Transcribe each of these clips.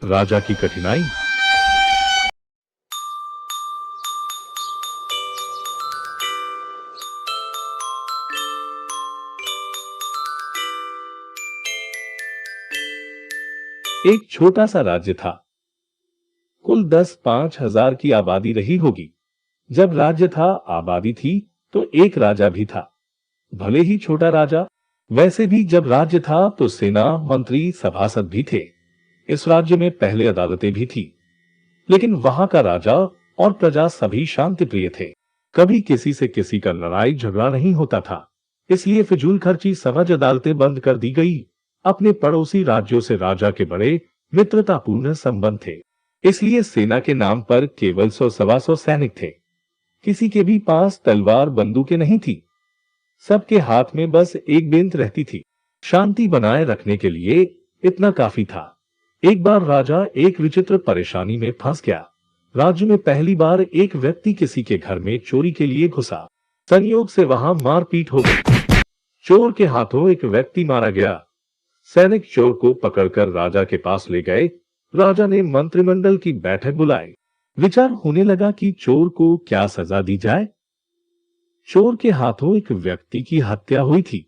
राजा की कठिनाई। एक छोटा सा राज्य था। कुल 10-5 हजार की आबादी रही होगी। जब राज्य था, आबादी थी, तो एक राजा भी था। भले ही छोटा राजा, वैसे भी जब राज्य था तो सेना, मंत्री, सभासद भी थे। इस राज्य में पहले अदालतें भी थी, लेकिन वहां का राजा और प्रजा सभी शांति प्रिय थे। कभी किसी से किसी का लड़ाई झगड़ा नहीं होता था, इसलिए फिजूल खर्ची समझ अदालतें बंद कर दी गई। अपने पड़ोसी राज्यों से राजा के बड़े मित्रतापूर्ण संबंध थे, इसलिए सेना के नाम पर केवल 100-125 सैनिक थे। किसी के भी पास तलवार बंदूकें नहीं थी। सबके हाथ में बस एक बेंत रहती थी। शांति बनाए रखने के लिए इतना काफी था। एक बार राजा एक विचित्र परेशानी में फंस गया। राज्य में पहली बार एक व्यक्ति किसी के घर में चोरी के लिए घुसा। संयोग से वहां मारपीट हो गई। चोर के हाथों एक व्यक्ति मारा गया। सैनिक चोर को पकड़कर राजा के पास ले गए। राजा ने मंत्रिमंडल की बैठक बुलाई। विचार होने लगा कि चोर को क्या सजा दी जाए। चोर के हाथों एक व्यक्ति की हत्या हुई थी।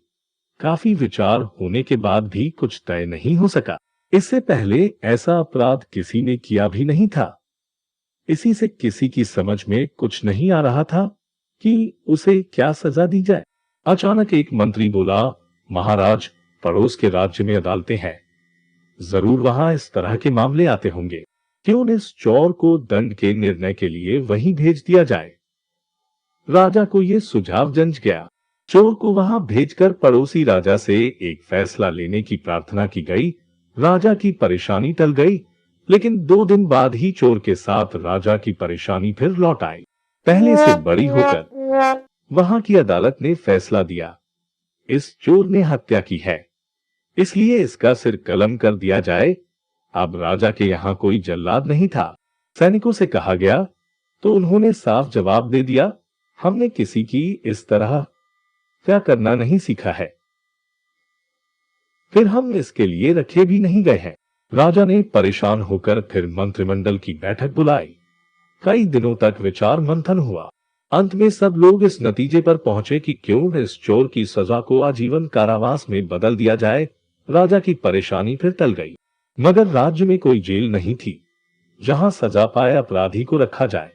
काफी विचार होने के बाद भी कुछ तय नहीं हो सका। इससे पहले ऐसा अपराध किसी ने किया भी नहीं था। इसी से किसी की समझ में कुछ नहीं आ रहा था कि उसे क्या सजा दी जाए। अचानक एक मंत्री बोला, महाराज, पड़ोस के राज्य में अदालतें हैं, जरूर वहां इस तरह के मामले आते होंगे। क्यों न इस चोर को दंड के निर्णय के लिए वहीं भेज दिया जाए। राजा को यह सुझाव जंच गया। चोर को वहां भेजकर पड़ोसी राजा से एक फैसला लेने की प्रार्थना की गई। राजा की परेशानी टल गई, लेकिन 2 दिन बाद ही चोर के साथ राजा की परेशानी फिर लौट आई, पहले से बड़ी होकर। वहां की अदालत ने फैसला दिया, इस चोर ने हत्या की है, इसलिए इसका सिर कलम कर दिया जाए। अब राजा के यहाँ कोई जल्लाद नहीं था। सैनिकों से कहा गया तो उन्होंने साफ जवाब दे दिया, हमने किसी की इस तरह क्या करना नहीं सीखा है, फिर हम इसके लिए रखे भी नहीं गए हैं। राजा ने परेशान होकर फिर मंत्रिमंडल की बैठक बुलाई। कई दिनों तक विचार मंथन हुआ। अंत में सब लोग इस नतीजे पर पहुंचे कि क्यों न इस चोर की सजा को आजीवन कारावास में बदल दिया जाए। राजा की परेशानी फिर टल गई, मगर राज्य में कोई जेल नहीं थी जहां सजा पाए अपराधी को रखा जाए,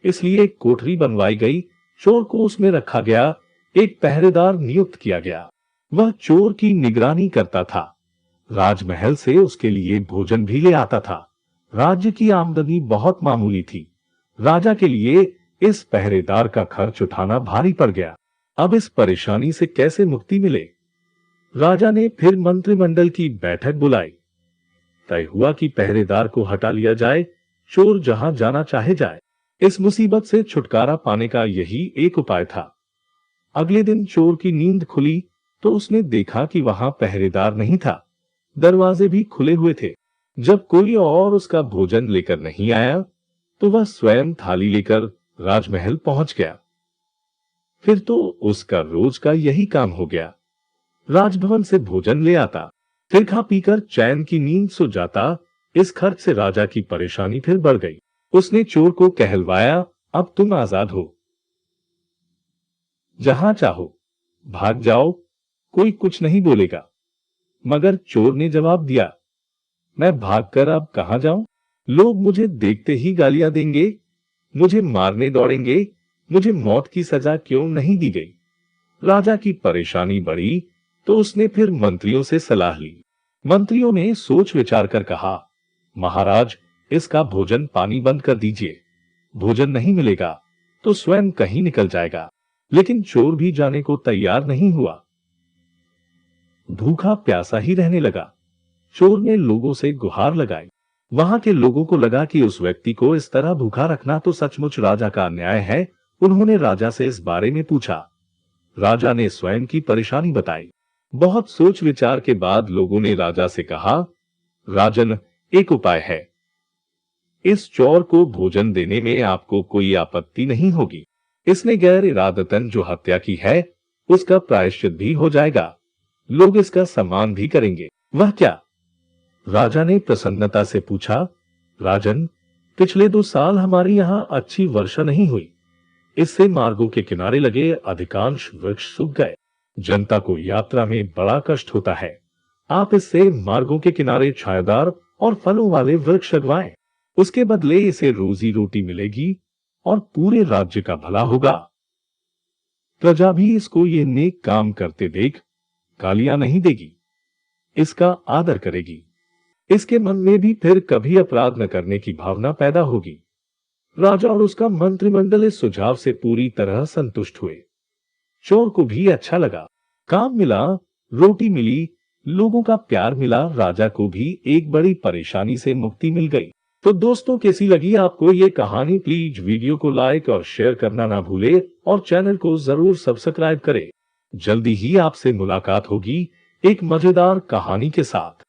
इसलिए एक कोठरी बनवाई गई। चोर को उसमें रखा गया। एक पहरेदार नियुक्त किया गया, वह चोर की निगरानी करता था। राजमहल से उसके लिए भोजन भी ले आता था। राज्य की आमदनी बहुत मामूली थी। राजा के लिए इस पहरेदार का खर्च उठाना भारी पड़ गया। अब इस परेशानी से कैसे मुक्ति मिले। राजा ने फिर मंत्रिमंडल की बैठक बुलाई। तय हुआ कि पहरेदार को हटा लिया जाए, चोर जहां जाना चाहे जाए। इस मुसीबत से छुटकारा पाने का यही एक उपाय था। अगले दिन चोर की नींद खुली तो उसने देखा कि वहां पहरेदार नहीं था, दरवाजे भी खुले हुए थे। जब कोई और उसका भोजन लेकर नहीं आया तो वह स्वयं थाली लेकर राजमहल पहुंच गया। फिर तो उसका रोज का यही काम हो गया। राजभवन से भोजन ले आता, फिर खा पीकर चैन की नींद सो जाता। इस खर्च से राजा की परेशानी फिर बढ़ गई। उसने चोर को कहलवाया, अब तुम आजाद हो, जहां चाहो भाग जाओ, कोई कुछ नहीं बोलेगा। मगर चोर ने जवाब दिया, मैं भागकर अब कहां जाऊं, लोग मुझे देखते ही गालियां देंगे, मुझे मारने दौड़ेंगे, मुझे मौत की सजा क्यों नहीं दी गई। राजा की परेशानी बढ़ी तो उसने फिर मंत्रियों से सलाह ली। मंत्रियों ने सोच विचार कर कहा, महाराज, इसका भोजन पानी बंद कर दीजिए। भोजन नहीं मिलेगा तो स्वयं कहीं निकल जाएगा। लेकिन चोर भी जाने को तैयार नहीं हुआ, भूखा प्यासा ही रहने लगा। चोर ने लोगों से गुहार लगाई। वहां के लोगों को लगा कि उस व्यक्ति को इस तरह भूखा रखना तो सचमुच राजा का अन्याय है। उन्होंने राजा से इस बारे में पूछा। राजा ने स्वयं की परेशानी बताई। बहुत सोच विचार के बाद लोगों ने राजा से कहा, राजन, एक उपाय है, इस चोर को भोजन देने में आपको कोई आपत्ति नहीं होगी। इसने गैर इरादतन जो हत्या की है उसका प्रायश्चित भी हो जाएगा, लोग इसका सम्मान भी करेंगे। वह क्या? राजा ने प्रसन्नता से पूछा, राजन, पिछले 2 साल हमारे यहाँ अच्छी वर्षा नहीं हुई। इससे मार्गों के किनारे लगे अधिकांश वृक्ष सूख गए। जनता को यात्रा में बड़ा कष्ट होता है। आप इससे मार्गों के किनारे छायादार और फलों वाले वृक्ष लगवाएं। उसके बदले इसे रोजी रोटी मिलेगी और पूरे राज्य का भला होगा। प्रजा भी इसको ये नेक काम करते देख गालियां नहीं देगी, इसका आदर करेगी। इसके मन में भी फिर कभी अपराध न करने की भावना पैदा होगी। राजा और उसका मंत्रिमंडल इस सुझाव से पूरी तरह संतुष्ट हुए। चोर को भी अच्छा लगा। काम मिला, रोटी मिली, लोगों का प्यार मिला। राजा को भी एक बड़ी परेशानी से मुक्ति मिल गई। तो दोस्तों, कैसी लगी आपको ये कहानी? प्लीज वीडियो को लाइक और शेयर करना ना भूले और चैनल को जरूर सब्सक्राइब करें। जल्दी ही आपसे मुलाकात होगी एक मजेदार कहानी के साथ।